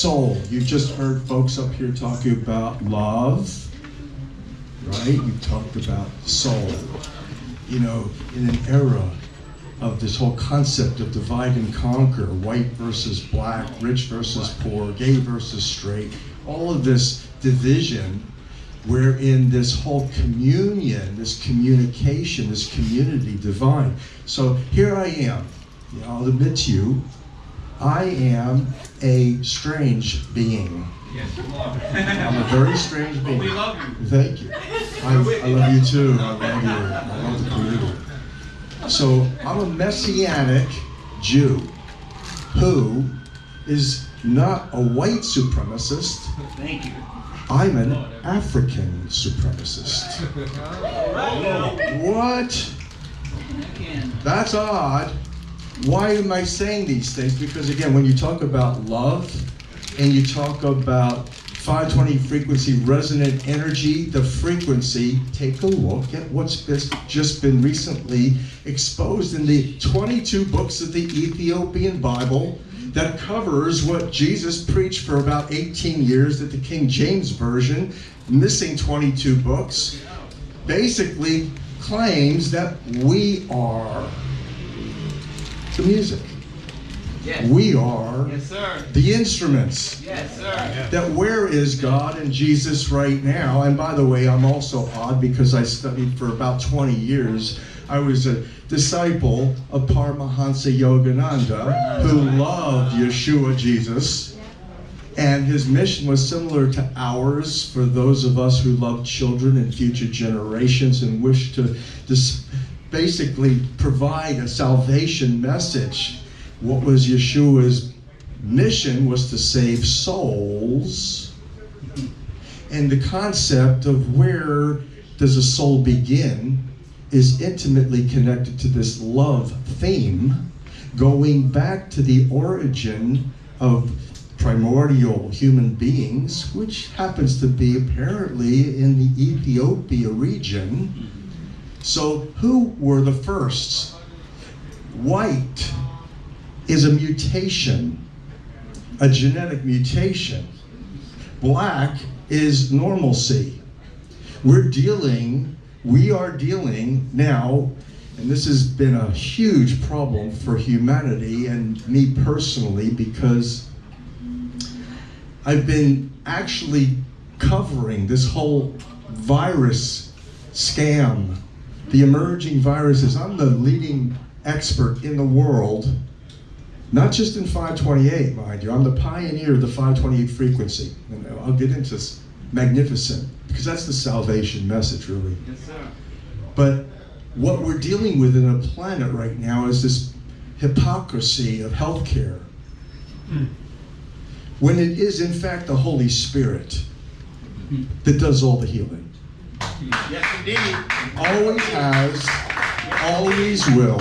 soul. You just heard folks up here talking about love, right? You talked about soul. You know, in an era of this whole concept of divide and conquer, white versus black, rich versus poor, gay versus straight, all of this division, wherein this whole communion, this communication, this community divine. So here I am. You know, I'll admit to you, I am a strange being. Yes, you are. I'm a very strange being. We love you. Thank you. I love you too. I love you. I love the community. So I'm a Messianic Jew who is not a white supremacist. Thank you. I'm an African supremacist. What? That's odd. Why am I saying these things? Because again, when you talk about love and you talk about 520 frequency resonant energy, the frequency, take a look at what's just been recently exposed in the 22 books of the Ethiopian Bible that covers what Jesus preached for about 18 years at the King James Version, missing 22 books, basically claims that we are the music. Yes. We are Yes, sir. the instruments. Yes, sir. That where is God and Jesus right now? And by the way, I'm also odd because I studied for about 20 years. I was a disciple of Paramahansa Yogananda, who loved Yeshua Jesus. And his mission was similar to ours for those of us who love children and future generations and wish to basically provide a salvation message. What was Yeshua's mission was to save souls. And the concept of where does a soul begin is intimately connected to this love theme, going back to the origin of primordial human beings, which happens to be apparently in the Ethiopia region. So who were the firsts? White is a mutation, a genetic mutation. Black is normalcy. We are dealing now, and this has been a huge problem for humanity and me personally, because I've been actually covering this whole virus scam, the emerging viruses. I'm the leading expert in the world, not just in 528, mind you. I'm the pioneer of the 528 frequency. And I'll get into magnificent, because that's the salvation message, really. Yes, sir. But what we're dealing with in the planet right now is this hypocrisy of healthcare, when it is in fact the Holy Spirit that does all the healing. Yes, indeed. Always has, always will.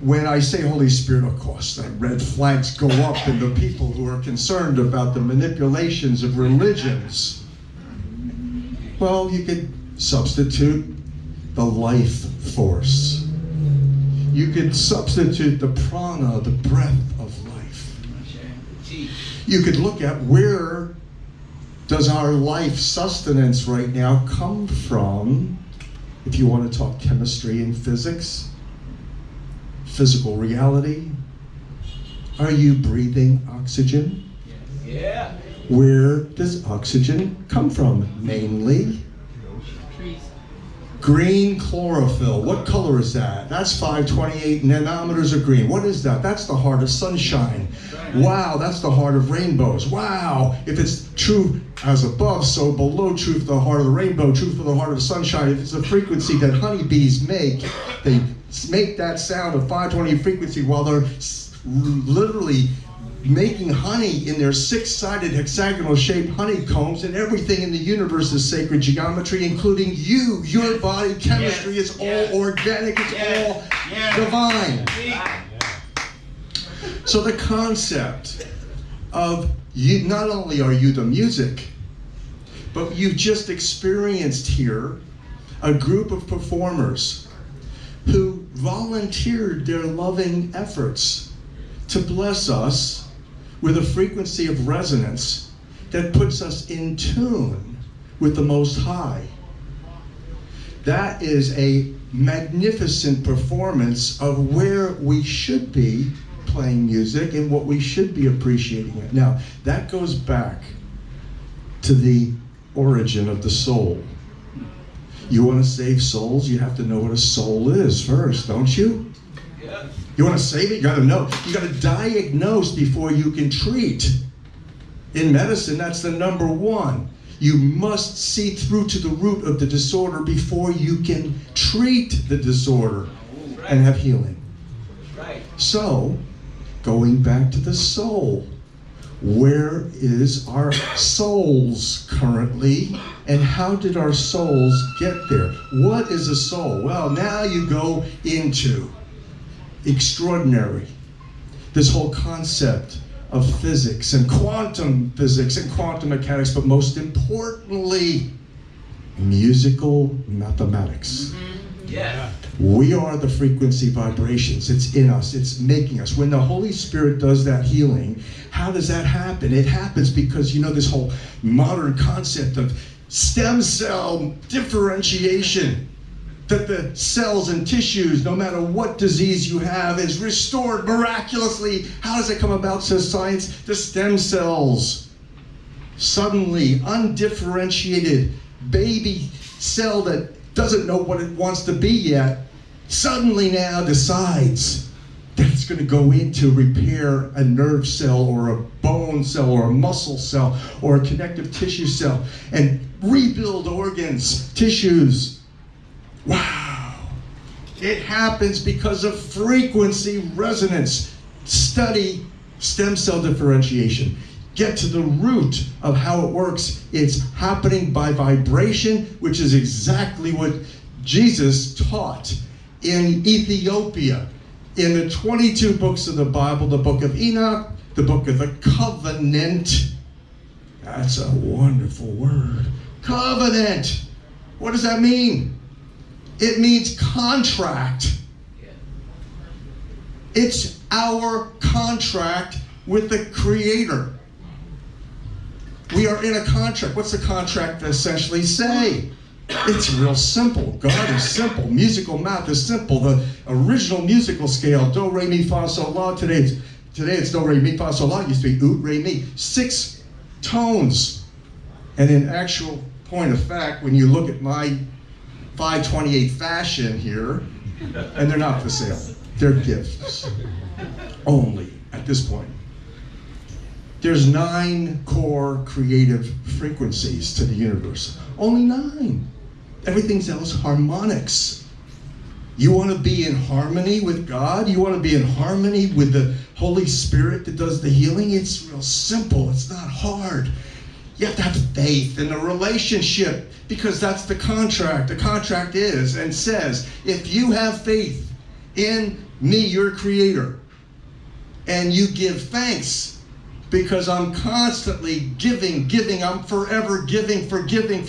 When I say Holy Spirit, of course, the red flags go up in the people who are concerned about the manipulations of religions. Well, you could substitute the life force. You could substitute the prana, the breath of life. You could look at where does our life sustenance right now come from, if you want to talk chemistry and physics, physical reality. Are you breathing oxygen? Yeah. Where does oxygen come from? Mainly green chlorophyll. What color is that? That's 528 nanometers of green. What is that? That's the heart of sunshine. Wow, that's the heart of rainbows. Wow, if it's true as above, so below, true for the heart of the rainbow, true for the heart of sunshine. If it's a frequency that honeybees make, they make that sound of 528 frequency while they're literally making honey in their six-sided hexagonal-shaped honeycombs, and everything in the universe is sacred geometry, including you. Your body chemistry is all organic, it's all divine. So the concept of you, not only are you the music, but you've just experienced here a group of performers who volunteered their loving efforts to bless us with a frequency of resonance that puts us in tune with the Most High. That is a magnificent performance of where we should be playing music and what we should be appreciating it. Now, that goes back to the origin of the soul. You want to save souls, you have to know what a soul is first, don't you? Yeah. You want to save it, you got to know. You got to diagnose before you can treat. In medicine, that's the number one. You must see through to the root of the disorder before you can treat the disorder and have healing. Right. So, going back to the soul, where is our souls currently, and how did our souls get there? What is a soul? Well, now you go into extraordinary, this whole concept of physics and quantum mechanics, but most importantly, musical mathematics. Yeah. We are the frequency vibrations. It's in us. It's making us. When the Holy Spirit does that healing, how does that happen? It happens because, you know, this whole modern concept of stem cell differentiation, that the cells and tissues, no matter what disease you have, is restored miraculously. How does it come about, says science? The stem cells, suddenly undifferentiated baby cell that doesn't know what it wants to be yet, suddenly now decides that it's going to go in to repair a nerve cell or a bone cell or a muscle cell or a connective tissue cell and rebuild organs, tissues. Wow. It happens because of frequency resonance. Study stem cell differentiation. Get to the root of how it works. It's happening by vibration, which is exactly what Jesus taught in Ethiopia. In the 22 books of the Bible, the book of Enoch, the book of the covenant. That's a wonderful word. Covenant. What does that mean? It means contract. It's our contract with the Creator. We are in a contract. What's the contract essentially say? It's real simple. God is simple. Musical math is simple. The original musical scale, do, re, mi, fa, sol, la. Today it's do, re, mi, fa, sol, la. It used to be oot, re, mi. 6 tones. And in actual point of fact, when you look at my 528 fashion here, and they're not for sale. They're gifts. Only at this point. There's 9 core creative frequencies to the universe. Only 9. Everything else harmonics. You want to be in harmony with God? You want to be in harmony with the Holy Spirit that does the healing? It's real simple. It's not hard. You have to have faith in the relationship because that's the contract. The contract is and says, if you have faith in me, your Creator, and you give thanks because I'm constantly giving. I'm forever giving, forgiving.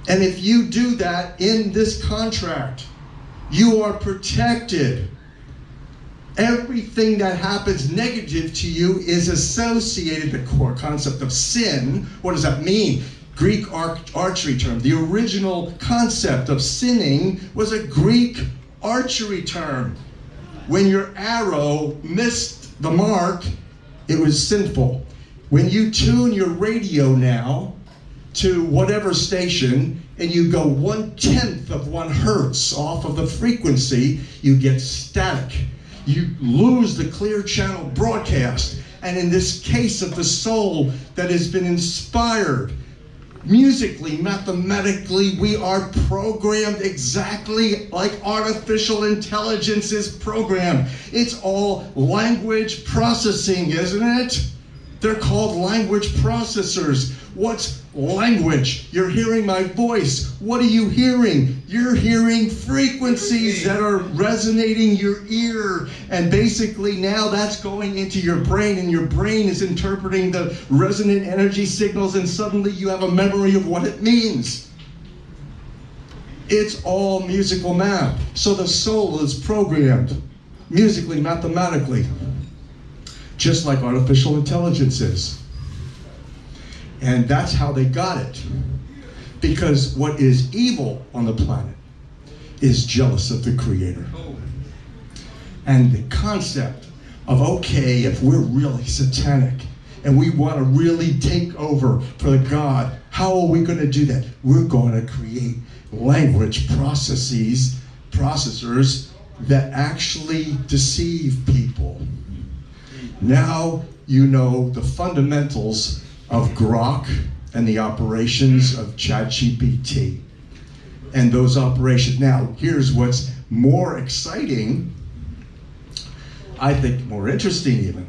And if you do that in this contract, you are protected. Everything that happens negative to you is associated, the core concept of sin. What does that mean? Greek archery term. The original concept of sinning was a Greek archery term. When your arrow missed the mark, it was sinful. When you tune your radio now to whatever station and you go 1/10 of 1 hertz off of the frequency, you get static. You lose the clear channel broadcast. And in this case of the soul that has been inspired, musically, mathematically, we are programmed exactly like artificial intelligence is programmed. It's all language processing, isn't it? They're called language processors. What's language? You're hearing my voice. What are you hearing? You're hearing frequencies that are resonating your ear. And basically now that's going into your brain, and your brain is interpreting the resonant energy signals, and suddenly you have a memory of what it means. It's all musical math. So the soul is programmed musically, mathematically. just like artificial intelligence is. And that's how they got it. Because what is evil on the planet is jealous of the Creator. And the concept of, okay, if we're really satanic and we want to really take over for the God, how are we going to do that? We're going to create language processors that actually deceive people. Now you know the fundamentals of Grok and the operations of ChatGPT. And those operations. Now, here's what's more exciting, I think more interesting even,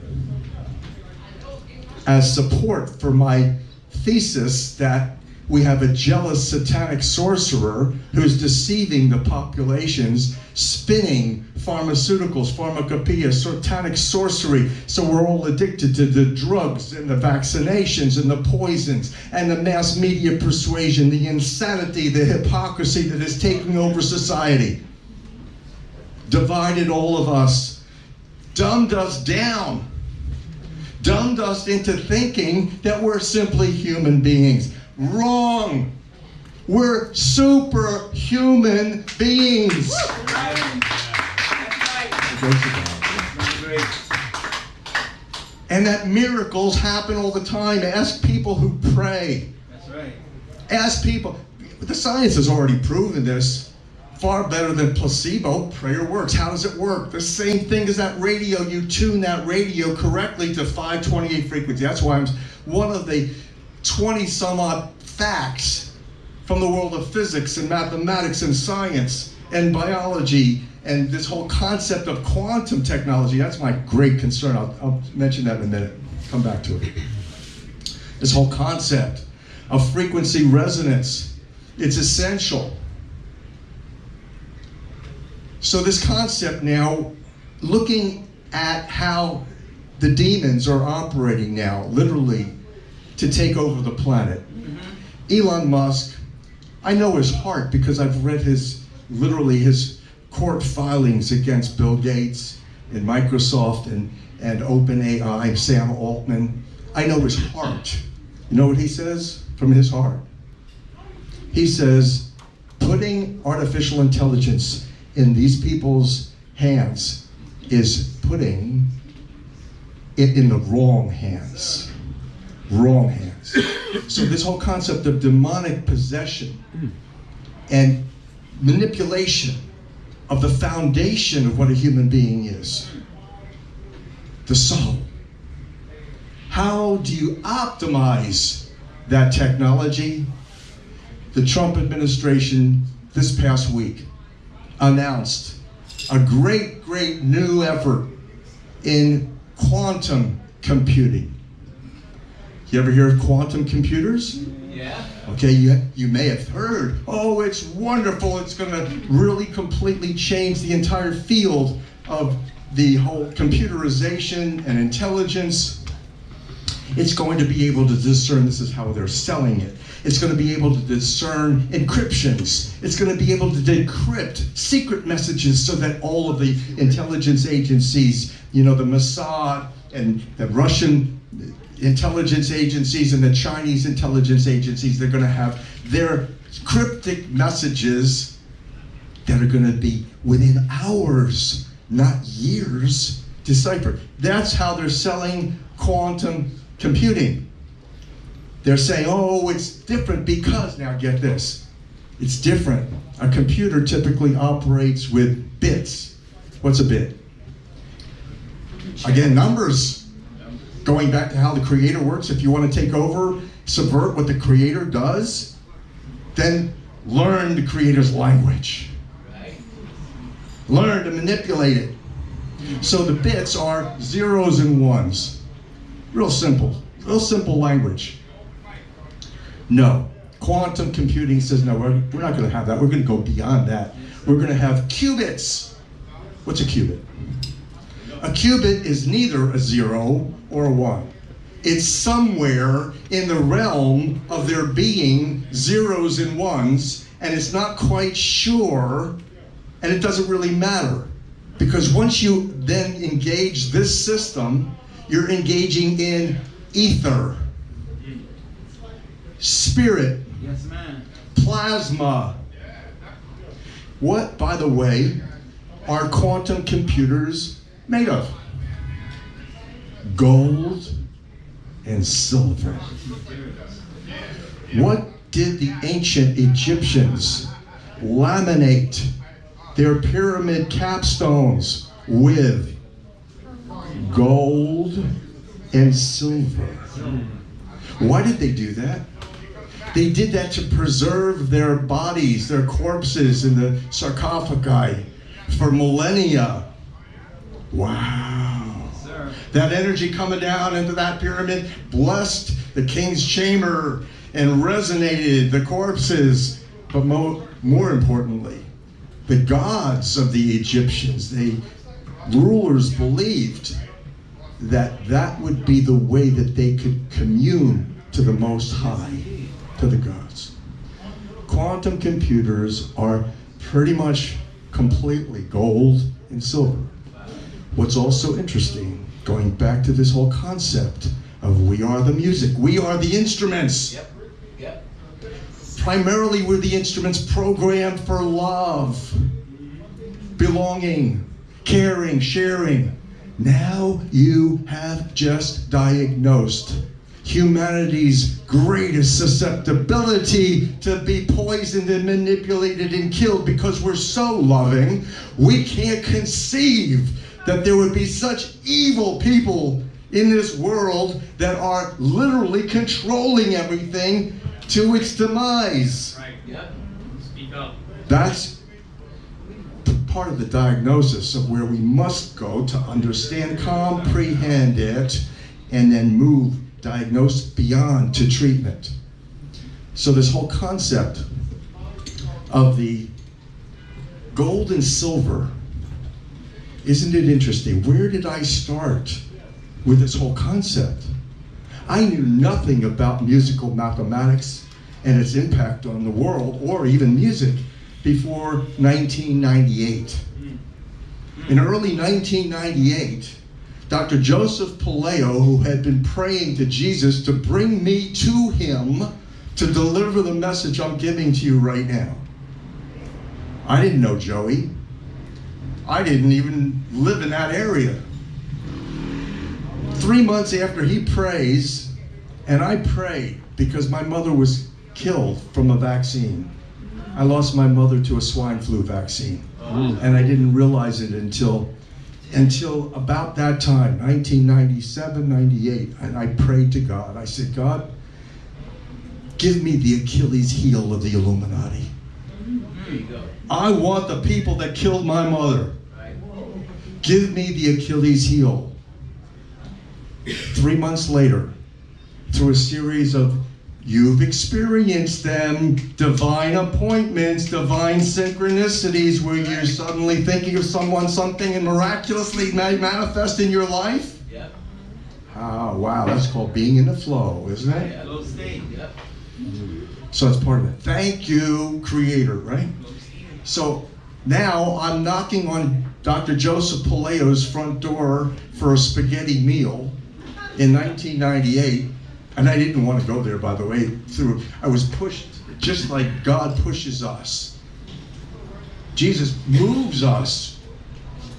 as support for my thesis that we have a jealous satanic sorcerer who's deceiving the populations, spinning pharmaceuticals, pharmacopoeia, satanic sorcery, so we're all addicted to the drugs and the vaccinations and the poisons and the mass media persuasion, the insanity, the hypocrisy that is taking over society. Divided all of us, dumbed us down, dumbed us into thinking that we're simply human beings. Wrong. We're superhuman beings. And that miracles happen all the time. Ask people who pray. That's right. Ask people. The science has already proven this. Far better than placebo. Prayer works. How does it work? The same thing as that radio. You tune that radio correctly to 528 frequency. That's why I'm one of the 20 some odd facts from the world of physics and mathematics and science and biology and this whole concept of quantum technology. That's my great concern. I'll mention that in a minute. Come back to it. This whole concept of frequency resonance, it's essential. So this concept now, looking at how the demons are operating now, literally, to take over the planet. Elon Musk, I know his heart because I've read his court filings against Bill Gates and Microsoft and OpenAI, Sam Altman. I know his heart. You know what he says from his heart? He says, putting artificial intelligence in these people's hands is putting it in the wrong hands. Wrong hands. So this whole concept of demonic possession and manipulation of the foundation of what a human being is, the soul. How do you optimize that technology? The Trump administration this past week announced a great new effort in quantum computing. You ever hear of quantum computers? Yeah. Okay, you may have heard, oh, it's wonderful, it's going to really completely change the entire field of the whole computerization and intelligence. It's going to be able to discern, this is how they're selling it, it's going to be able to discern encryptions. It's going to be able to decrypt secret messages so that all of the intelligence agencies, you know, the Mossad and the Russian intelligence agencies and the Chinese intelligence agencies, they're going to have their cryptic messages that are going to be within hours, not years, deciphered. That's how they're selling quantum computing. They're saying, oh, it's different because, now get this, it's different. A computer typically operates with bits. What's a bit? Again, numbers. Going back to how the Creator works, if you want to take over, subvert what the Creator does, then learn the Creator's language. Right. Learn to manipulate it. So the bits are zeros and ones. Real simple language. No. Quantum computing says, no, we're not going to have that. We're going to go beyond that. We're going to have qubits. What's a qubit? A qubit is neither a 0 or a 1. It's somewhere in the realm of there being zeros and ones, and it's not quite sure, and it doesn't really matter. Because once you then engage this system, you're engaging in ether, spirit, Yes, man. plasma. What, by the way, are quantum computers made of? Gold and silver. What did the ancient Egyptians laminate their pyramid capstones with? Gold and silver. Why did they do that? They did that to preserve their bodies, their corpses in the sarcophagi for millennia. Wow. Sir. That energy coming down into that pyramid blessed the king's chamber and resonated the corpses. But more importantly, the gods of the Egyptians, the rulers believed that that would be the way that they could commune to the Most High, to the gods. Quantum computers are pretty much completely gold and silver. What's also interesting, going back to this whole concept of we are the music, we are the instruments. Yep. Yep. Primarily, we're the instruments programmed for love, belonging, caring, sharing. Now you have just diagnosed humanity's greatest susceptibility to be poisoned and manipulated and killed because we're so loving. We can't conceive that there would be such evil people in this world that are literally controlling everything to its demise. Right. Yep. Speak up. That's part of the diagnosis of where we must go to understand, comprehend it, and then move, diagnose beyond to treatment. So this whole concept of the gold and silver, isn't it interesting? Where did I start with this whole concept? I knew nothing about musical mathematics and its impact on the world or even music before 1998. In early 1998, Dr. Joseph Paleo, who had been praying to Jesus to bring me to him to deliver the message I'm giving to you right now. I didn't know Joey. I didn't even live in that area. 3 months after he prays, and I prayed because my mother was killed from a vaccine. I lost my mother to a swine flu vaccine, and I didn't realize it until about that time, 1997, 98, and I prayed to God. I said, God, give me the Achilles heel of the Illuminati. There you go. I want the people that killed my mother. Right. Give me the Achilles heel. 3 months later, through a series of you've experienced them, divine appointments, divine synchronicities, where you're suddenly thinking of someone, something, and miraculously manifest in your life. Yep. Oh, wow, that's called being in the flow, isn't it? Yeah. Low state. Yep. So it's part of it. Thank you, Creator, right? So now I'm knocking on Dr. Joseph Paleo's front door for a spaghetti meal in 1998. And I didn't want to go there, by the way. I was pushed just like God pushes us. Jesus moves us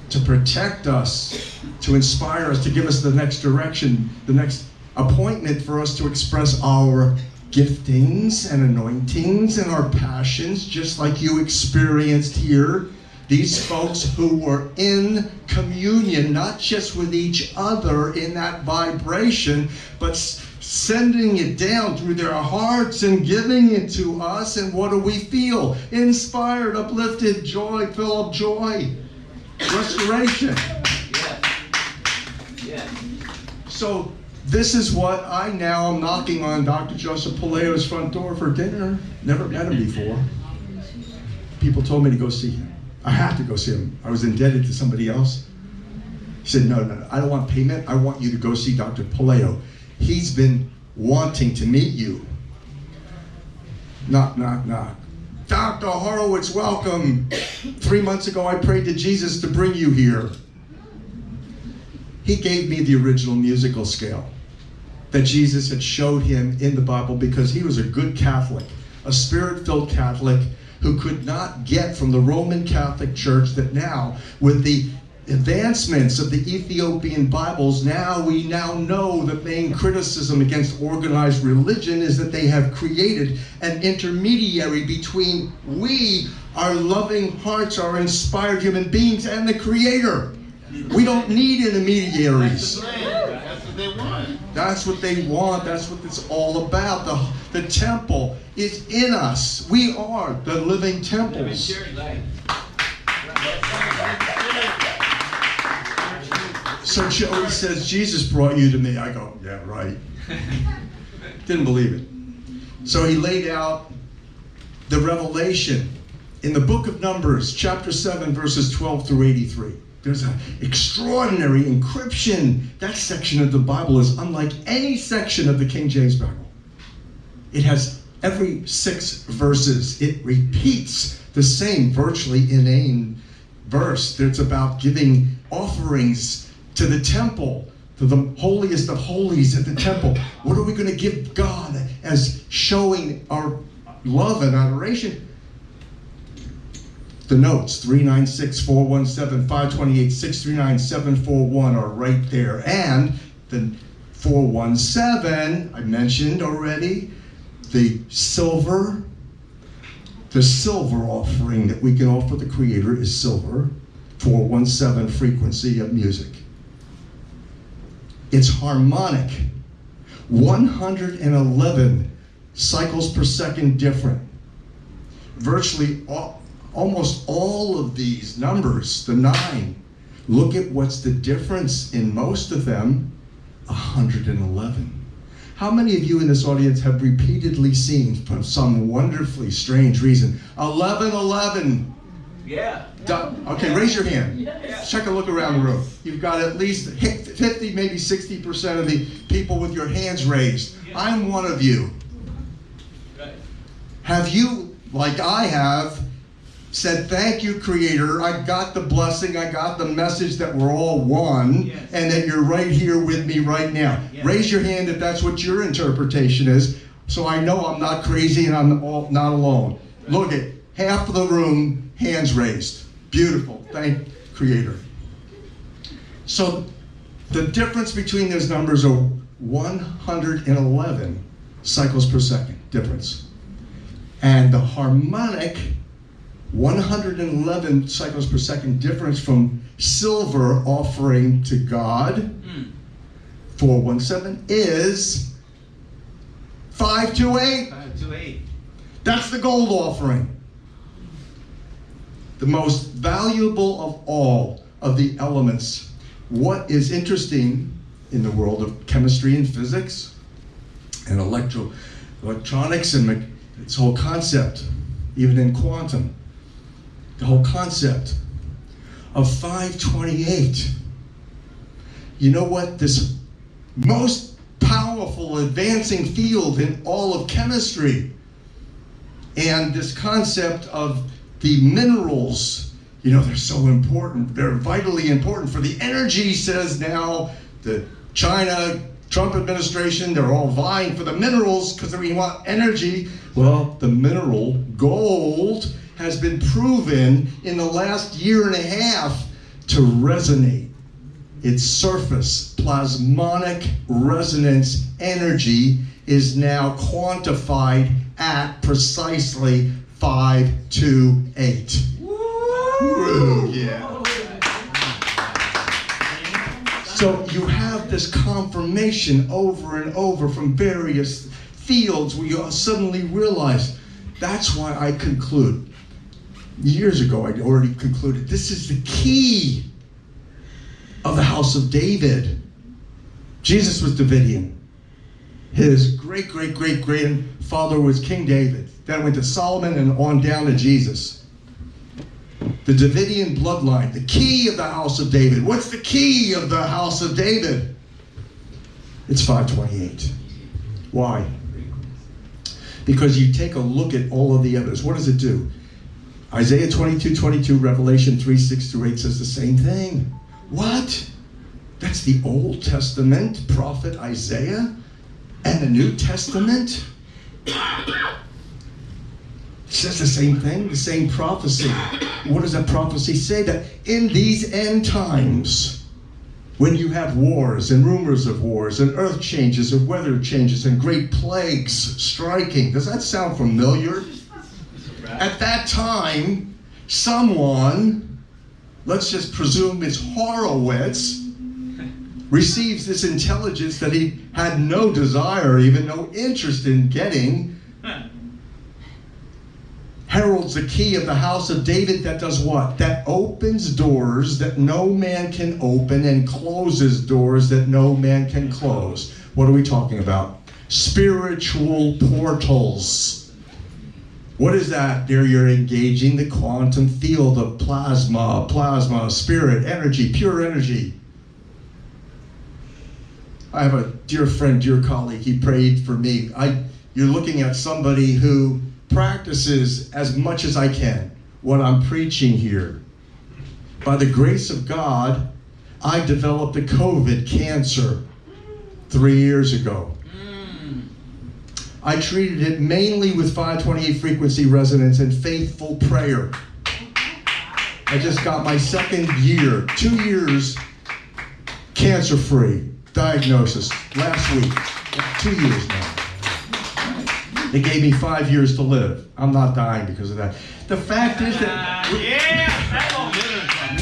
to protect us, to inspire us, to give us the next direction, the next appointment for us to express our giftings and anointings and our passions, just like you experienced here. These folks who were in communion, not just with each other in that vibration, but sending it down through their hearts and giving it to us. And what do we feel? Inspired, uplifted, joy, full of joy, restoration. Yes. Yes. So this is what I now am knocking on Dr. Joseph Paleo's front door for dinner. Never met him before. People told me to go see him. I had to go see him. I was indebted to somebody else. He said, no, I don't want payment. I want you to go see Dr. Paleo. He's been wanting to meet you. Knock, knock, knock. Dr. Horowitz, welcome. 3 months ago, I prayed to Jesus to bring you here. he gave me the original musical scale that Jesus had showed him in the Bible, because he was a good Catholic, a Spirit-filled Catholic who could not get from the Roman Catholic Church that now, with the advancements of the Ethiopian Bibles, we now know the main criticism against organized religion is that they have created an intermediary between our loving hearts, our inspired human beings, and the Creator. We don't need intermediaries. That's what they want. That's what they want. That's what it's all about. The temple is in us. We are the living temples. So Joey says, Jesus brought you to me. I go, yeah, right. Didn't believe it. So he laid out the revelation in the book of Numbers, chapter 7, verses 12 through 83. There's an extraordinary encryption. That section of the Bible is unlike any section of the King James Bible. It has every 6 verses. It repeats the same virtually inane verse. It's about giving offerings to the temple, to the holiest of holies at the temple. What are we going to give God as showing our love and adoration? The notes, 396, 417, 528, 639, 741 are right there. And the 417, I mentioned already, the silver offering that we can offer the Creator is silver, 417 frequency of music. It's harmonic, 111 cycles per second different. Virtually almost all of these numbers, the 9, look at what's the difference in most of them, 111. How many of you in this audience have repeatedly seen, for some wonderfully strange reason, 1111? Yeah. Okay, raise your hand. Yeah. Check a look around the room. You've got at least 50, maybe 60% of the people with your hands raised. Yeah. I'm one of you. Right. Have you, like I have, said, thank you, Creator, I got the blessing, I got the message that we're all one, yes, and that you're right here with me right now. Yes. Raise your hand if that's what your interpretation is, so I know I'm not crazy and I'm not alone. Right. Look at half of the room, hands raised. Beautiful, thank Creator. So the difference between those numbers are 111 cycles per second difference. And the harmonic 111 cycles per second difference from silver offering to God, 417, is 528. 528. That's the gold offering. The most valuable of all of the elements. What is interesting in the world of chemistry and physics and electronics and its whole concept, even in quantum, the whole concept of 528. You know what? This most powerful advancing field in all of chemistry, and this concept of the minerals, they're so important. They're vitally important for the energy, says now the China Trump administration. They're all vying for the minerals because they want energy. Well, the mineral gold has been proven in the last year and a half to resonate. Its surface plasmonic resonance energy is now quantified at precisely 528. Woo! Yeah. So you have this confirmation over and over from various fields where you suddenly realize, that's why I conclude. Years ago, I'd already concluded this is the key of the house of David. Jesus was Davidian. His great-great-great-grandfather was King David. Then it went to Solomon and on down to Jesus. The Davidian bloodline, the key of the house of David. What's the key of the house of David? It's 528. Why? Because you take a look at all of the others. What does it do? Isaiah 22:22, Revelation 3:6-8 says the same thing. What? That's the Old Testament prophet Isaiah and the New Testament. It says the same thing, the same prophecy. What does that prophecy say? That in these end times, when you have wars and rumors of wars and earth changes and weather changes and great plagues striking. Does that sound familiar? At that time, someone, let's just presume it's Horowitz, receives this intelligence that he had no desire, even no interest in getting, heralds the key of the house of David that does what? That opens doors that no man can open and closes doors that no man can close. What are we talking about? Spiritual portals. What is that? There you're engaging the quantum field of plasma, spirit, energy, pure energy. I have a dear friend, dear colleague, he prayed for me. You're looking at somebody who practices as much as I can what I'm preaching here. By the grace of God, I developed a COVID cancer 3 years ago. I treated it mainly with 528 frequency resonance and faithful prayer. I just got my second year, 2 years cancer-free diagnosis last week. 2 years now. They gave me 5 years to live. I'm not dying because of that. The fact is that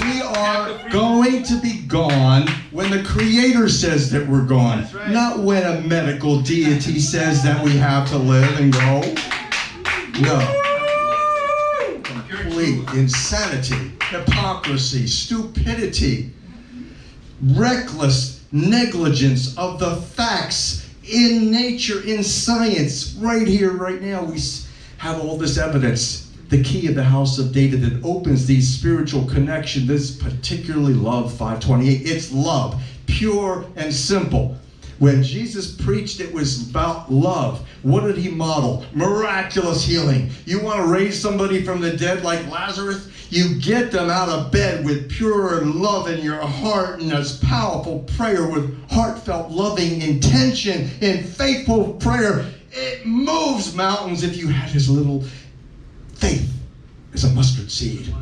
we are going to be gone when the Creator says that we're gone. Right. Not when a medical deity says that we have to live and go. No. Complete insanity, hypocrisy, stupidity, reckless negligence of the facts in nature, in science. Right here, right now, we have all this evidence. The key of the house of David that opens these spiritual connections. This particularly love 528. It's love, pure and simple. When Jesus preached, it was about love. What did he model? Miraculous healing. You want to raise somebody from the dead like Lazarus? You get them out of bed with pure love in your heart and this powerful prayer with heartfelt, loving intention and faithful prayer. It moves mountains if you had as little faith as a mustard seed.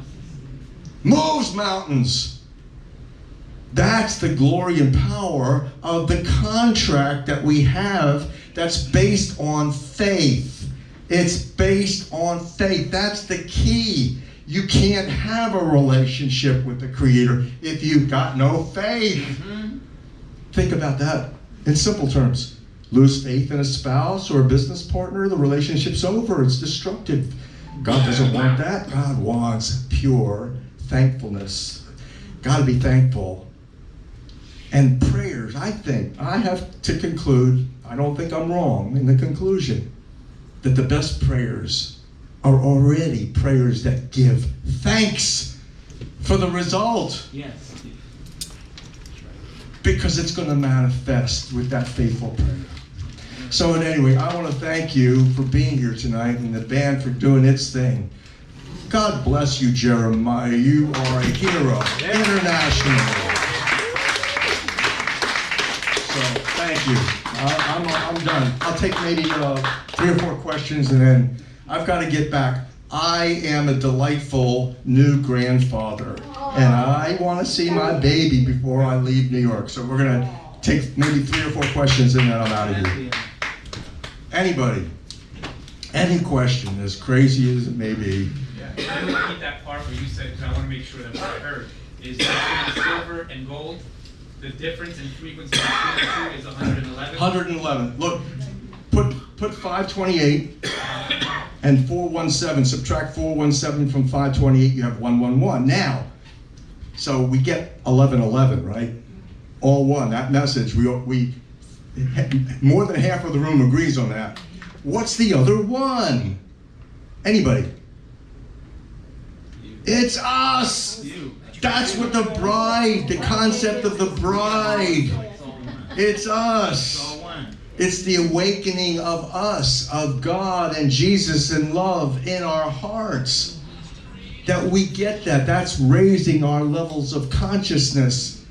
Moves mountains. That's the glory and power of the contract that we have that's based on faith. It's based on faith. That's the key. You can't have a relationship with the Creator if you've got no faith. Think about that in simple terms. Lose faith in a spouse or a business partner, the relationship's over. It's destructive. God doesn't want that. God wants pure thankfulness. Got to be thankful. And prayers, I think, I have to conclude, I don't think I'm wrong in the conclusion, that the best prayers are already prayers that give thanks for the result. Yes. Because it's going to manifest with that faithful prayer. So anyway, I want to thank you for being here tonight and the band for doing its thing. God bless you, Jeremiah. You are a hero, internationally. So thank you. I'm done. I'll take maybe 3 or 4 questions and then I've got to get back. I am a delightful new grandfather and I want to see my baby before I leave New York. So we're going to take maybe 3 or 4 questions and then I'm out of here. Anybody? Any question, as crazy as it may be. Yeah, can you repeat that part where you said, because I want to make sure that what I heard is that silver and gold, the difference in frequency between the two is 111? 111. Look, put 528 and 417. Subtract 417 from 528, you have 111. Now, so we get 1111, right? All one. That message, we more than half of the room agrees on that. What's the other one? Anybody? It's us. That's what the bride, the concept of the bride. It's us. It's the awakening of us, of God and Jesus and love in our hearts. That we get that. That's raising our levels of consciousness.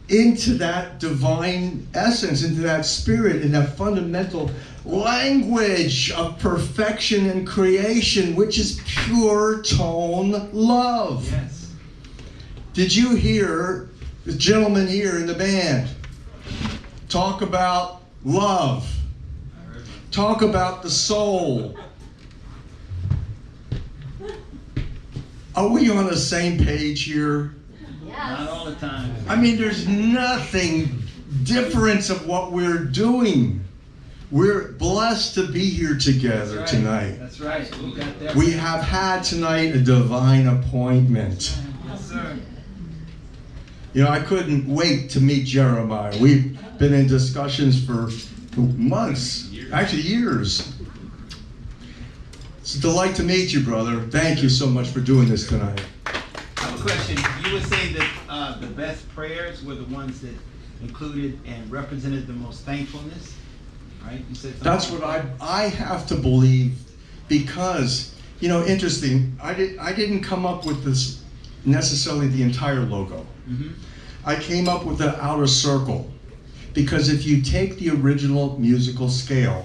into that divine essence, into that spirit, in that fundamental language of perfection and creation, which is pure tone love. Yes. Did you hear the gentleman here in the band talk about love? Talk about the soul. Are we on the same page here? Not all the time. I mean, there's nothing difference of what we're doing. We're blessed to be here together That's right. tonight. That's right. We got that. We have had tonight a divine appointment. Yes, sir. You know, I couldn't wait to meet Jeremiah. We've been in discussions for months, actually years. It's a delight to meet you, brother. Thank you so much for doing this tonight. I have a question. You would say that the best prayers were the ones that included and represented the most thankfulness, right? You said something. That's what I have to believe, because, you know, interesting, I didn't come up with this necessarily the entire logo. Mm-hmm. I came up with the outer circle, because if you take the original musical scale,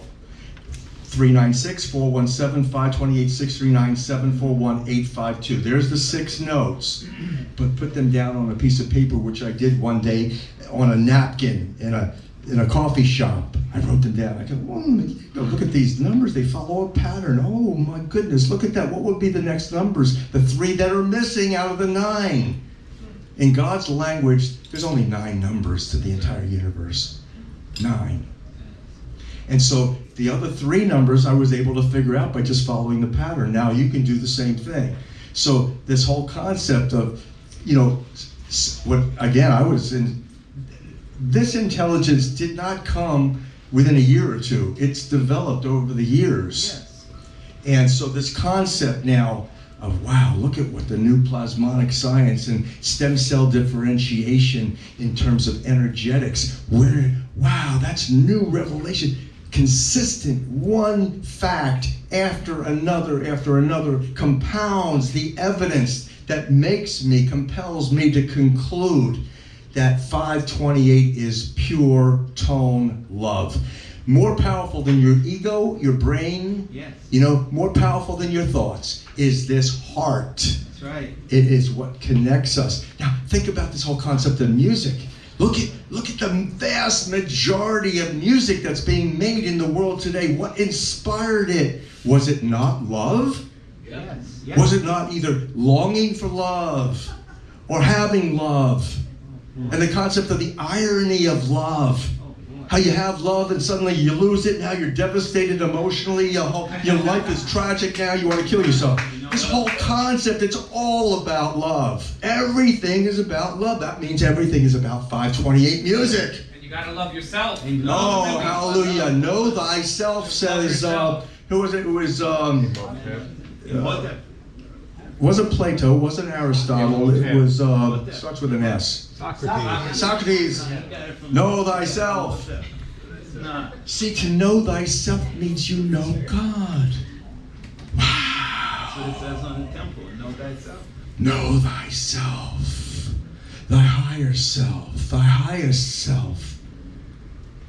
396, 417, 528, 639, 741, 852. There's the 6 notes, but put them down on a piece of paper, which I did one day on a napkin in a coffee shop. I wrote them down. I go, look at these numbers. They follow a pattern. Oh my goodness, look at that. What would be the next numbers? The 3 that are missing out of the 9. In God's language, there's only 9 numbers to the entire universe. 9. And so the other 3 numbers I was able to figure out by just following the pattern. Now you can do the same thing. So this whole concept of, you know, what, again, this intelligence did not come within a year or two. It's developed over the years. Yes. And so this concept now of, wow, look at what the new plasmonic science and stem cell differentiation in terms of energetics, wow, that's new revelation. Consistent, one fact after another compounds the evidence that compels me to conclude that 528 is pure tone love. More powerful than your ego, your brain, Yes. you know, more powerful than your thoughts is this heart. That's right. It is what connects us. Now, think about this whole concept of music. Look at the vast majority of music that's being made in the world today. What inspired it? Was it not love? Yes. Yes. Was it not either longing for love or having love? And the concept of the irony of love. How you have love and suddenly you lose it. Now you're devastated emotionally. Your life is tragic now. You want to kill yourself. This whole concept, it's all about love. Everything is about love. That means everything is about 528 music. And you gotta love yourself. And Oh, love hallelujah. Know thyself, says, who was it? It was, wasn't Plato, wasn't Aristotle. It was, starts with an S. Socrates. Know thyself. Nah. See, to know thyself means you know God. That's what it says on the temple. Know thyself. Know thyself. Thy higher self, thy highest self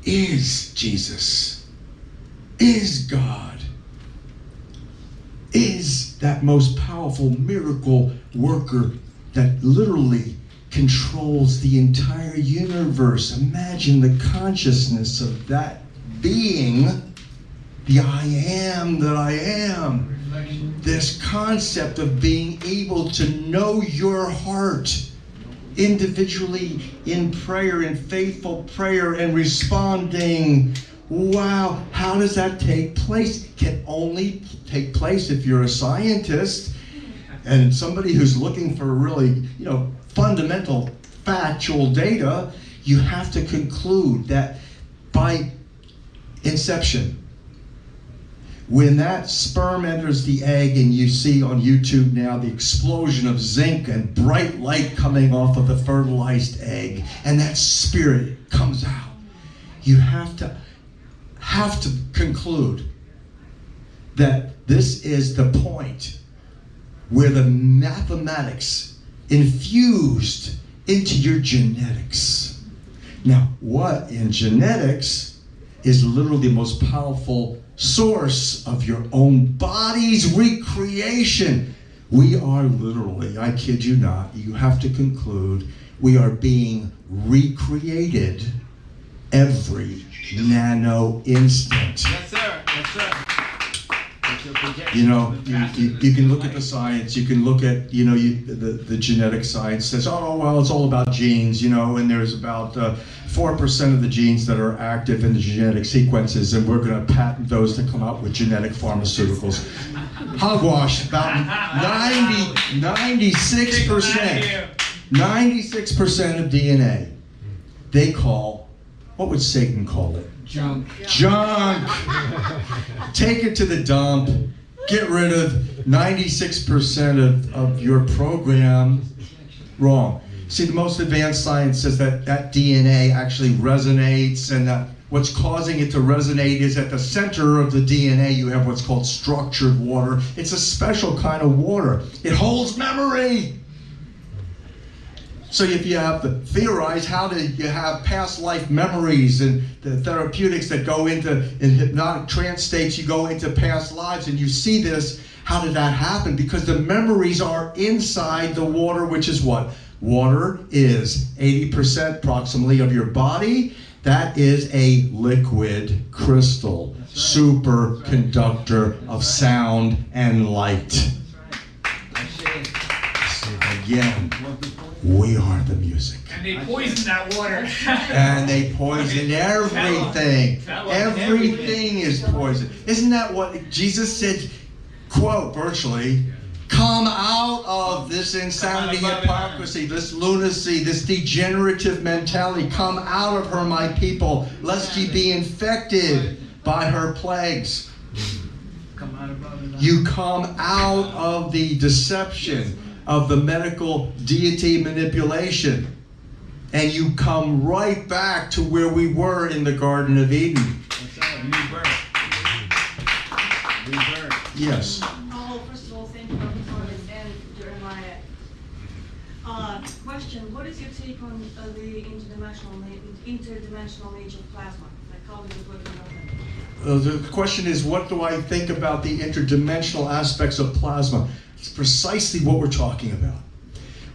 is Jesus, is God, is that most powerful miracle worker that literally controls the entire universe. Imagine the consciousness of that being, the I am that I am. This concept of being able to know your heart individually in prayer, in faithful prayer and responding. Wow, how does that take place? It can only take place if you're a scientist and somebody who's looking for really, you know, fundamental factual data. You have to conclude that by inception, when that sperm enters the egg and you see on YouTube now the explosion of zinc and bright light coming off of the fertilized egg, and that spirit comes out, you have to conclude that this is the point where the mathematics infused into your genetics Now, what in genetics is literally the most powerful source of your own body's recreation? We are literally, I kid you not, you have to conclude, we are being recreated every nano instant. Yes, sir. Yes, sir. That's your projection. You know, you can look at the science, you can look at, you know, the genetic science says, oh, well, it's all about genes, you know, and there's about 4% of the genes that are active in the genetic sequences, and we're going to patent those to come out with genetic pharmaceuticals. Hogwash, about 96% of DNA, they call, what would Satan call it? Junk. Junk. Take it to the dump. Get rid of 96% of your program. Wrong. See, the most advanced science says that DNA actually resonates, and that what's causing it to resonate is at the center of the DNA you have what's called structured water. It's a special kind of water. It holds memory. So if you have to theorize, how do you have past life memories and the therapeutics that go into, in hypnotic trance states, you go into past lives and you see this, how did that happen? Because the memories are inside the water, which is what? Water is 80% approximately of your body. That is a liquid crystal, superconductor of sound and light. Again, we are the music. And they poison that water. And they poison everything. Everything is poison. Isn't that what Jesus said, quote, virtually, come out of this insanity, hypocrisy, this lunacy, this degenerative mentality. Come out of her, my people, lest ye be infected by her plagues. You come out of the deception of the medical deity manipulation, and you come right back to where we were in the Garden of Eden. Rebirth. Yes. Oh, first of all, thank you, Dr. Horowitz and Jeremiah. Question, what is your take on the interdimensional nature of plasma? Like, how does it work in that? The question is, what do I think about the interdimensional aspects of plasma? It's precisely what we're talking about.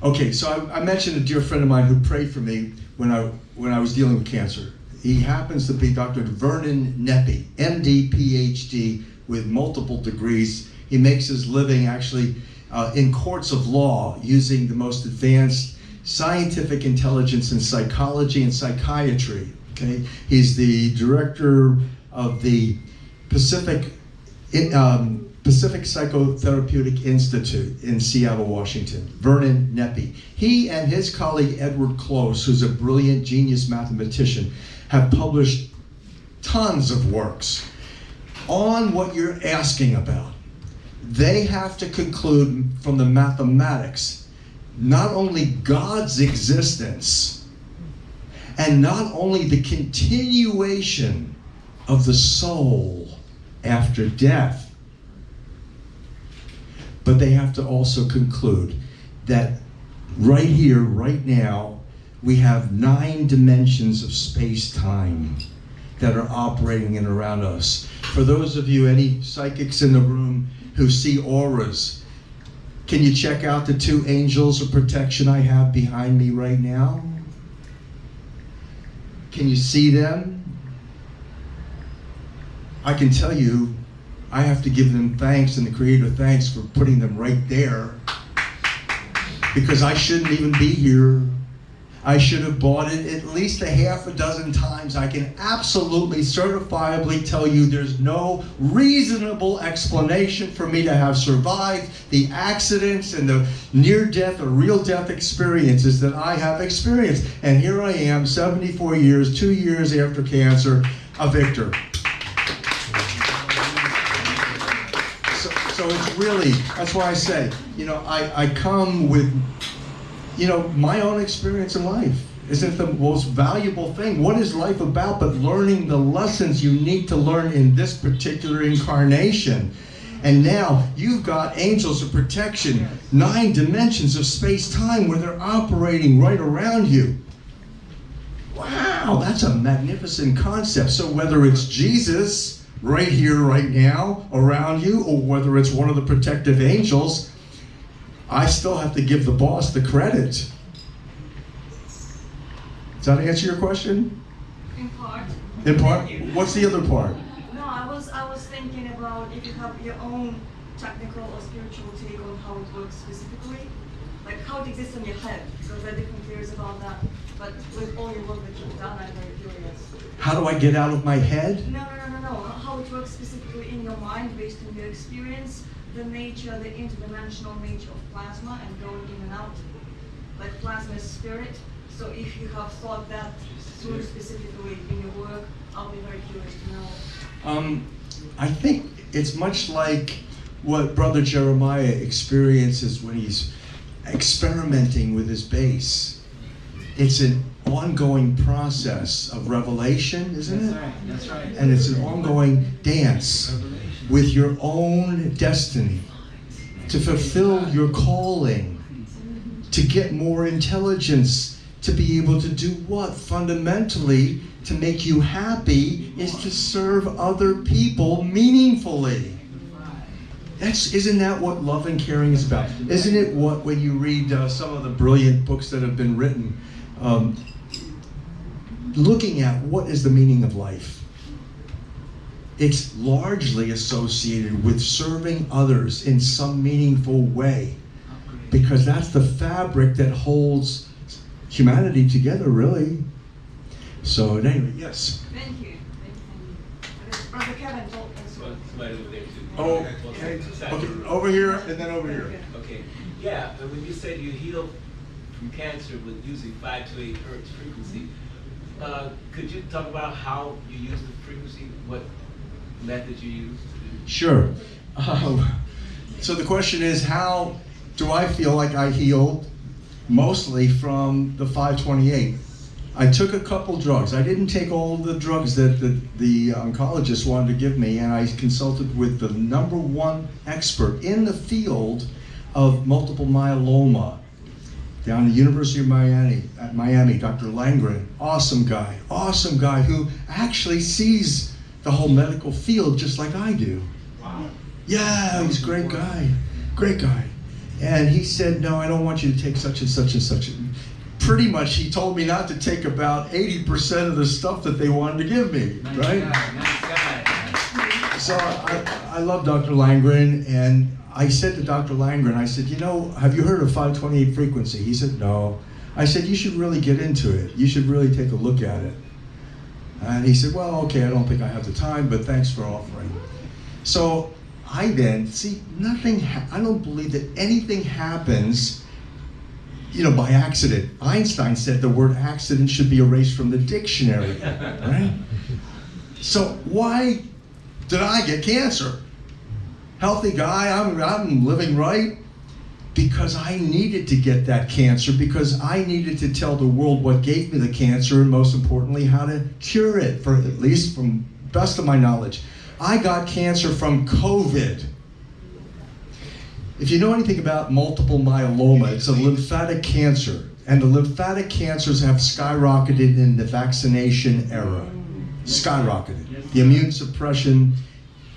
Okay, so I mentioned a dear friend of mine who prayed for me when I was dealing with cancer. He happens to be Dr. Vernon Neppy, MD, PhD, with multiple degrees. He makes his living actually in courts of law using the most advanced scientific intelligence in psychology and psychiatry. Okay, he's the director of the Pacific Psychotherapeutic Institute in Seattle, Washington. Vernon Neppy. He and his colleague Edward Close, who's a brilliant genius mathematician, have published tons of works on what you're asking about. They have to conclude from the mathematics not only God's existence and not only the continuation of the soul after death, but they have to also conclude that right here, right now, we have 9 dimensions of space-time that are operating in around us. For those of you, any psychics in the room who see auras, can you check out the 2 angels of protection I have behind me right now? Can you see them? I can tell you, I have to give them thanks and the Creator thanks for putting them right there, because I shouldn't even be here. I should have bought it at least a half a dozen times. I can absolutely, certifiably tell you there's no reasonable explanation for me to have survived the accidents and the near-death or real-death experiences that I have experienced. And here I am, 74 years, 2 years after cancer, a victor. So it's really, that's why I say, you know, I come with, you know, my own experience in life. Isn't it the most valuable thing? What is life about but learning the lessons you need to learn in this particular incarnation? And now you've got angels of protection, 9 dimensions of space-time where they're operating right around you. Wow, that's a magnificent concept. So whether it's Jesus right here, right now, around you, or whether it's one of the protective angels, I still have to give the boss the credit. Does that answer your question? In part. In part? What's the other part? No, I was thinking about if you have your own technical or spiritual take on how it works specifically, like how it exists in your head, because there are different theories about that. But with all your work that you've done, I'm very curious. How do I get out of my head? No. How it works specifically in your mind based on your experience, the nature, the interdimensional nature of plasma and going in and out. Like plasma is spirit. So if you have thought that through specifically in your work, I'll be very curious to know. I think it's much like what Brother Jeremiah experiences when he's experimenting with his bass. It's an ongoing process of revelation, isn't it? That's right. And it's an ongoing dance with your own destiny to fulfill your calling, to get more intelligence, to be able to do what? Fundamentally, to make you happy is to serve other people meaningfully. Isn't that what love and caring is about? Isn't it what, when you read some of the brilliant books that have been written, looking at what is the meaning of life? It's largely associated with serving others in some meaningful way, because that's the fabric that holds humanity together, really. So anyway, yes. Thank you. Brother Kevin told us. Somebody over there too. Oh, okay. Over here and then over here. Okay. Yeah, and when you said you heal from cancer with using 5 to 8 hertz frequency, could you talk about how you use the frequency, what methods you use? Sure. So the question is, how do I feel like I healed? Mostly from the 528. I took a couple drugs. I didn't take all the drugs that the oncologist wanted to give me, and I consulted with the #1 expert in the field of multiple myeloma down at the University of Miami, Dr. Langren. Awesome guy who actually sees the whole medical field just like I do. Wow. Yeah, he's a great guy. And he said, no, I don't want you to take such and such and such. Pretty much, he told me not to take about 80% of the stuff that they wanted to give me, right? Nice guy. So I love Dr. Langren, and I said to Dr. Langren, I said, have you heard of 528 frequency? He said, no. I said, you should really get into it. You should really take a look at it. And he said, well, okay, I don't think I have the time, but thanks for offering. So I then, I don't believe that anything happens, by accident. Einstein said the word accident should be erased from the dictionary, right? So why did I get cancer? Healthy guy, I'm living right. Because I needed to get that cancer, because I needed to tell the world what gave me the cancer, and most importantly, how to cure it, for at least from best of my knowledge. I got cancer from COVID. If you know anything about multiple myeloma, it's a lymphatic cancer. And the lymphatic cancers have skyrocketed in the vaccination era. Skyrocketed. The immune suppression,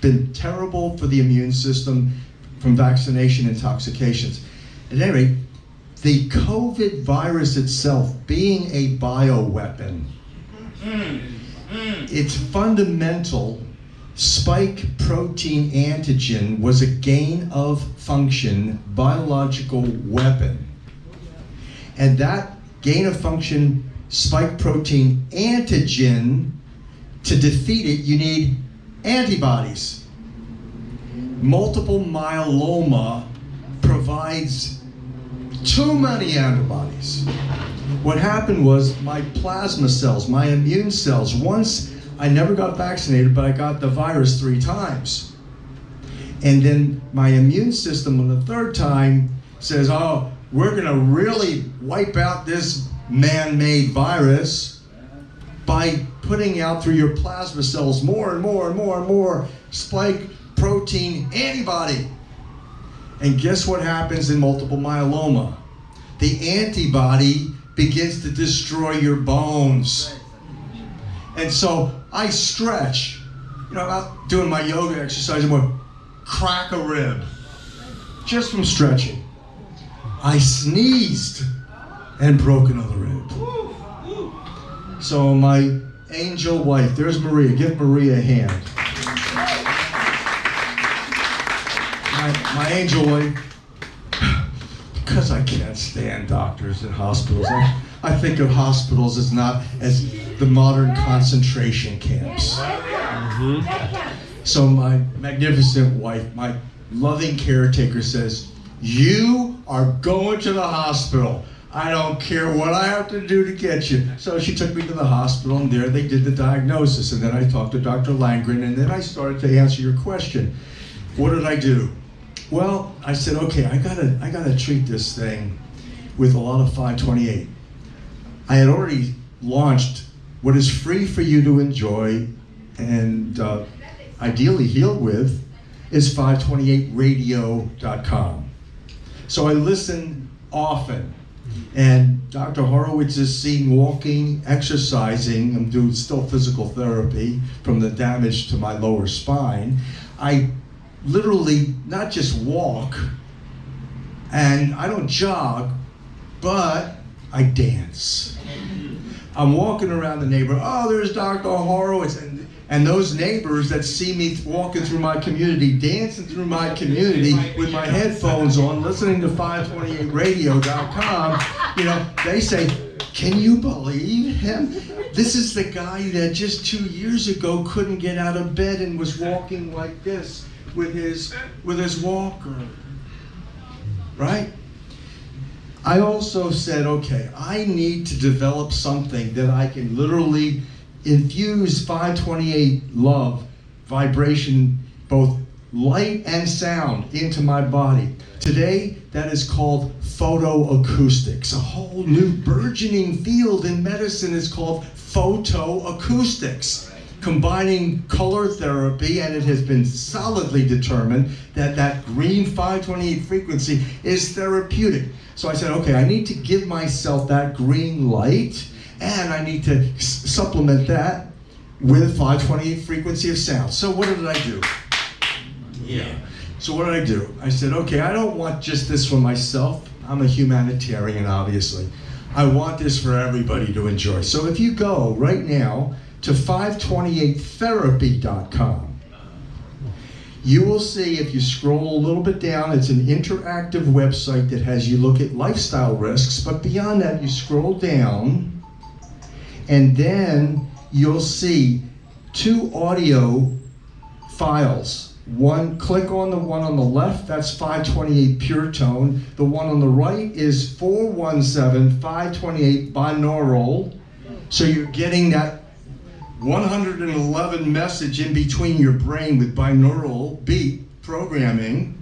been terrible for the immune system from vaccination intoxications. At any rate, the COVID virus itself being a bioweapon, its fundamental spike protein antigen was a gain of function biological weapon. And that gain of function spike protein antigen, to defeat it, you need antibodies. Multiple myeloma provides too many antibodies. What happened was my plasma cells, my immune cells, once I never got vaccinated, but I got the virus 3 times. And then my immune system on the 3rd time says, oh, we're gonna really wipe out this man-made virus by putting out through your plasma cells more and more and more and more spike protein antibody. And guess what happens in multiple myeloma? The antibody begins to destroy your bones. And so I stretch. You know, I'm doing my yoga exercise, I'm going to crack a rib just from stretching. I sneezed and broke another rib. So my angel wife, there's Maria. Give Maria a hand. My angel wife, because I can't stand doctors and hospitals. I think of hospitals as not as the modern concentration camps. So my magnificent wife, my loving caretaker says, you are going to the hospital. I don't care what I have to do to get you. So she took me to the hospital, and there they did the diagnosis. And then I talked to Dr. Langren, and then I started to answer your question. What did I do? Well, I said, okay, I gotta treat this thing with a lot of 528. I had already launched what is free for you to enjoy and ideally heal with is 528radio.com. So I listen often. And Dr. Horowitz is seen walking, exercising. I'm doing still physical therapy from the damage to my lower spine. I literally not just walk, and I don't jog, but I dance. I'm walking around the neighborhood. Oh, there's Dr. Horowitz. And those neighbors that see me walking through my community, dancing through my community with my headphones on, listening to 528radio.com, you know, they say, can you believe him? This is the guy that just 2 years ago couldn't get out of bed and was walking like this with his walker, right? I also said, okay, I need to develop something that I can literally infuse 528 love, vibration, both light and sound into my body. Today, that is called photoacoustics. A whole new burgeoning field in medicine is called photoacoustics, combining color therapy, and it has been solidly determined that that green 528 frequency is therapeutic. So I said, okay, I need to give myself that green light, and I need to supplement that with 528 frequency of sound. So what did I do? So what did I do? I said, okay, I don't want just this for myself. I'm a humanitarian, obviously. I want this for everybody to enjoy. So if you go right now to 528therapy.com, you will see, if you scroll a little bit down, it's an interactive website that has you look at lifestyle risks, but beyond that, you scroll down, and then you'll see 2 audio files. One, click on the one on the left, that's 528 pure tone. The one on the right is 417 528 binaural. So you're getting that 111 message in between your brain with binaural beat programming.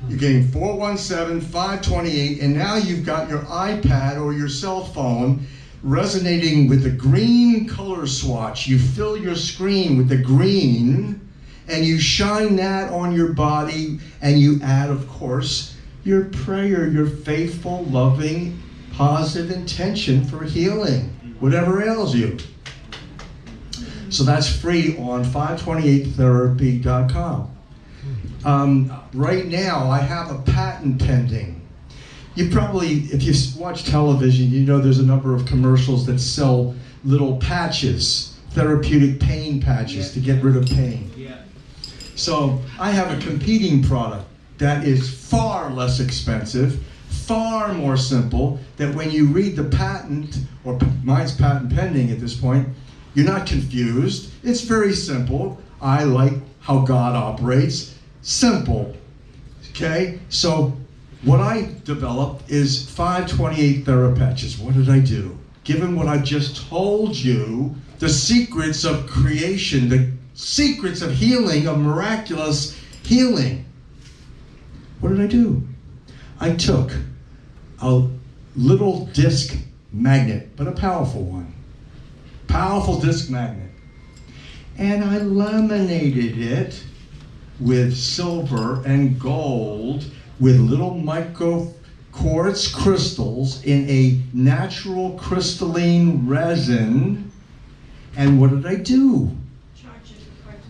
You're getting 417 528, and now you've got your iPad or your cell phone resonating with the green color swatch. You fill your screen with the green, and you shine that on your body, and you add, of course, your prayer, your faithful, loving, positive intention for healing, whatever ails you. So that's free on 528therapy.com. Right now, I have a patent pending. You probably, if you watch television, you know there's a number of commercials that sell little patches, therapeutic pain patches to get rid of pain. So I have a competing product that is far less expensive, far more simple, that when you read the patent, or mine's patent pending at this point, you're not confused. It's very simple. I like how God operates. Simple. Okay? So what I developed is 528 TheraPatches. What did I do? Given what I just told you, the secrets of creation, the secrets of healing, of miraculous healing. What did I do? I took a little disc magnet, but a powerful one. Powerful disc magnet. And I laminated it with silver and gold with little micro quartz crystals in a natural crystalline resin. And what did I do?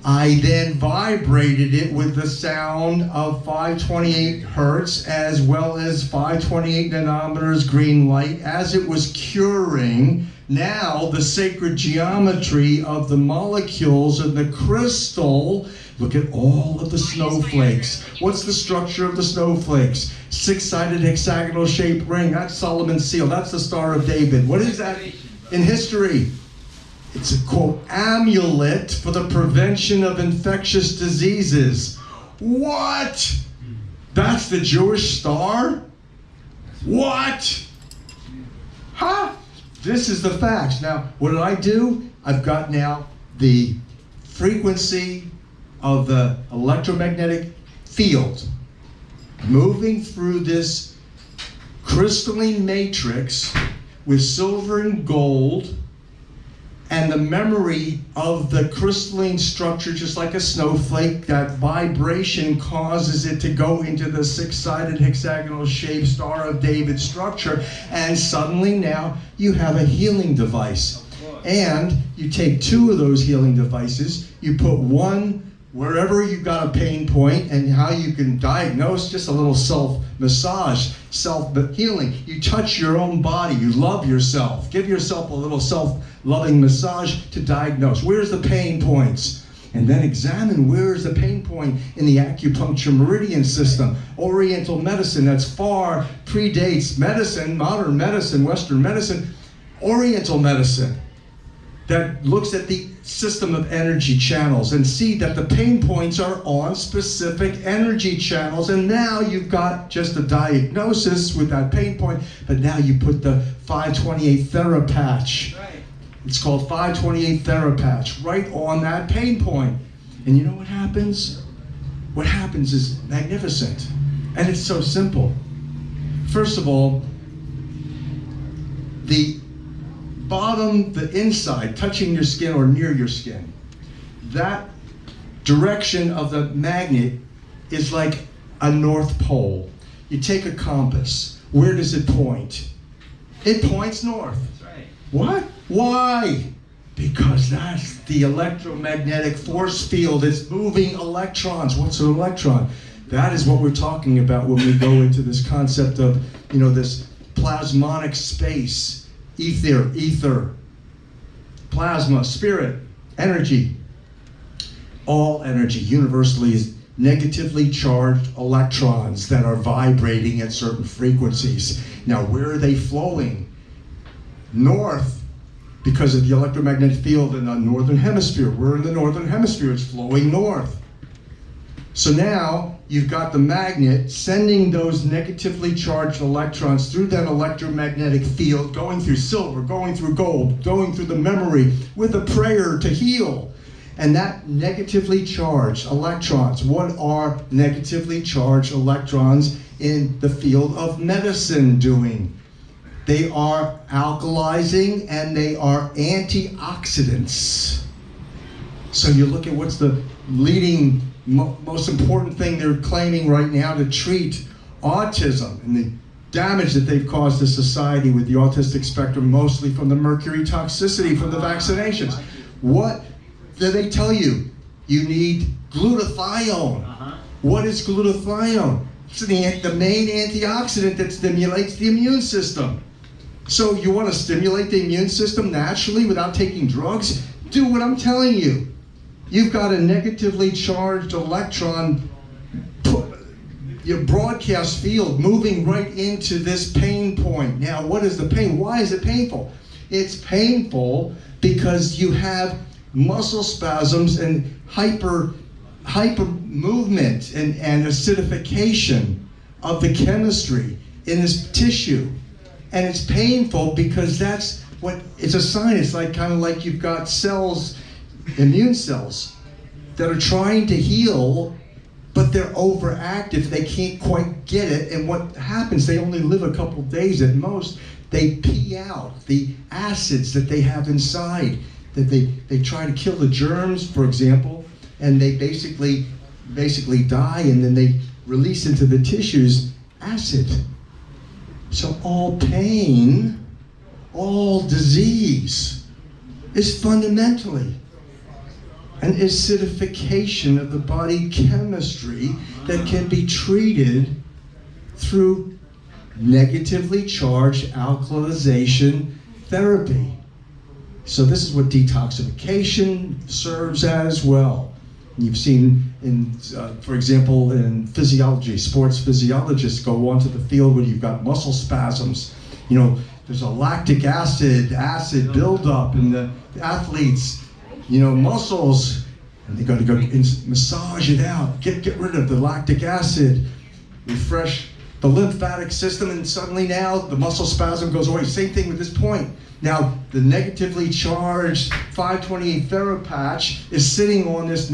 I then vibrated it with the sound of 528 hertz as well as 528 nanometers green light as it was curing. Now the sacred geometry of the molecules of the crystal. Look at all of the snowflakes. What's the structure of the snowflakes? Six-sided hexagonal shaped ring. That's Solomon's seal. That's the Star of David. What is that in history? It's a, quote, amulet for the prevention of infectious diseases. What? That's the Jewish star? What? Huh? This is the facts. Now, what did I do? I've got now the frequency of the electromagnetic field moving through this crystalline matrix with silver and gold, and the memory of the crystalline structure, just like a snowflake, that vibration causes it to go into the six-sided hexagonal shaped Star of David structure, and suddenly now you have a healing device. And you take two of those healing devices, you put one wherever you've got a pain point, and how you can diagnose, just a little self-massage, self-healing. You touch your own body, you love yourself. Give yourself a little self-loving massage to diagnose. Where's the pain points? And then examine where's the pain point in the acupuncture meridian system. Oriental medicine, that's far predates medicine, modern medicine, Western medicine. Oriental medicine that looks at the system of energy channels and see that the pain points are on specific energy channels. And now you've got just a diagnosis with that pain point, but now you put the 528 Therapatch. Right. It's called 528 Therapatch right on that pain point. And you know what happens? What happens is magnificent. And it's so simple. First of all, the bottom, the inside, touching your skin or near your skin, that direction of the magnet is like a North Pole. You take a compass. Where does it point? It points north. That's right. What? Why? Because that's the electromagnetic force field. It's moving electrons. What's an electron? That is what we're talking about when we go into this concept of, this plasmonic space. Ether, plasma, spirit, energy. All energy universally is negatively charged electrons that are vibrating at certain frequencies. Now, where are they flowing? North, because of the electromagnetic field in the northern hemisphere. We're in the northern hemisphere, it's flowing north. So now you've got the magnet sending those negatively charged electrons through that electromagnetic field, going through silver, going through gold, going through the memory with a prayer to heal. And that negatively charged electrons, what are negatively charged electrons in the field of medicine doing? They are alkalizing and they are antioxidants. So you look at what's the leading most important thing they're claiming right now to treat autism and the damage that they've caused to society with the autistic spectrum, mostly from the mercury toxicity from the vaccinations. What do they tell you? You need glutathione. What is glutathione? It's the main antioxidant that stimulates the immune system. So you want to stimulate the immune system naturally without taking drugs? Do what I'm telling you. You've got a negatively charged electron, your broadcast field moving right into this pain point. Now, what is the pain? Why is it painful? It's painful because you have muscle spasms and hyper movement and acidification of the chemistry in this tissue. And it's painful because that's what, it's a sign. It's like kind of like you've got cells, immune cells, that are trying to heal, but they're overactive. They can't quite get it. And what happens, they only live a couple days at most. They pee out the acids that they have inside, that they try to kill the germs, for example, and they basically die, and then they release into the tissues acid. So all pain, all disease is fundamentally an acidification of the body chemistry that can be treated through negatively charged alkalization therapy. So this is what detoxification serves as well. You've seen, for example, in physiology, sports physiologists go onto the field when you've got muscle spasms. You know, there's a lactic acid buildup in the athletes', muscles, and they got to go massage it out, get rid of the lactic acid, refresh the lymphatic system, and suddenly now the muscle spasm goes away. Same thing with this point. Now, the negatively charged 528 Therapatch is sitting on this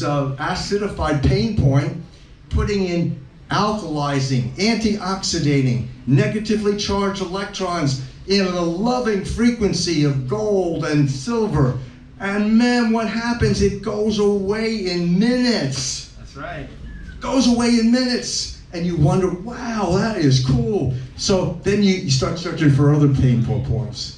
acidified pain point, putting in alkalizing, antioxidating, negatively charged electrons in a loving frequency of gold and silver. And man, what happens? It goes away in minutes. That's right. Goes away in minutes. And you wonder, wow, that is cool. So then you start searching for other painful points.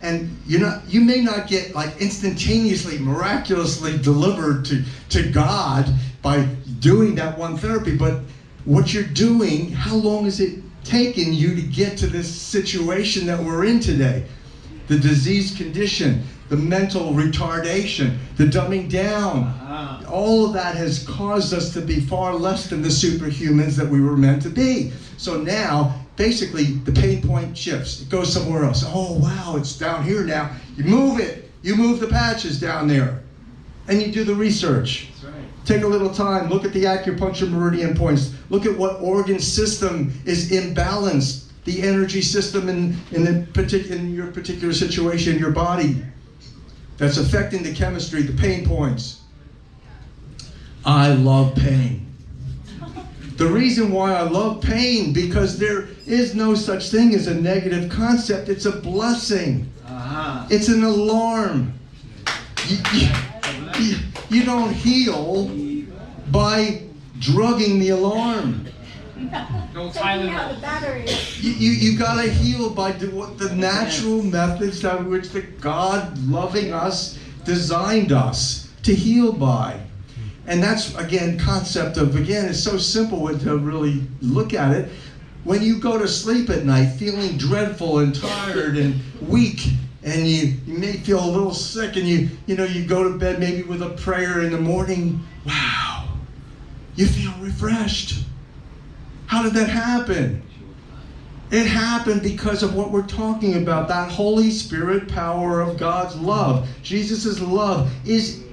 And you may not get like instantaneously, miraculously delivered to God by doing that one therapy, but what you're doing, how long has it taken you to get to this situation that we're in today? The disease condition, the mental retardation, the dumbing down, all of that has caused us to be far less than the superhumans that we were meant to be. So now, basically, the pain point shifts. It goes somewhere else. Oh, wow, it's down here now. You move it. You move the patches down there. And you do the research. That's right. Take a little time. Look at the acupuncture meridian points. Look at what organ system is imbalanced. The energy system in your particular situation, your body, that's affecting the chemistry, the pain points. I love pain. The reason why I love pain, because there is no such thing as a negative concept. It's a blessing. It's an alarm. You don't heal by drugging the alarm. No Tylenol. You gotta heal by the natural methods by which the God loving us designed us to heal by. And that's, again, concept of, it's so simple to really look at it. When you go to sleep at night feeling dreadful and tired and weak, and you may feel a little sick, and you go to bed maybe with a prayer in the morning, wow, you feel refreshed. How did that happen? It happened because of what we're talking about, that Holy Spirit power of God's love. Jesus' love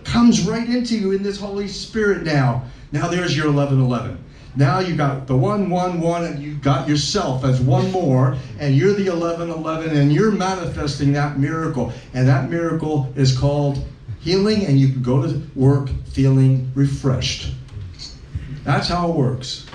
comes right into you in this Holy Spirit now. Now there's your 11:11. Now you got the 1:1:1, and you got yourself as one more, and you're the 11:11, and you're manifesting that miracle. And that miracle is called healing, and you can go to work feeling refreshed. That's how it works.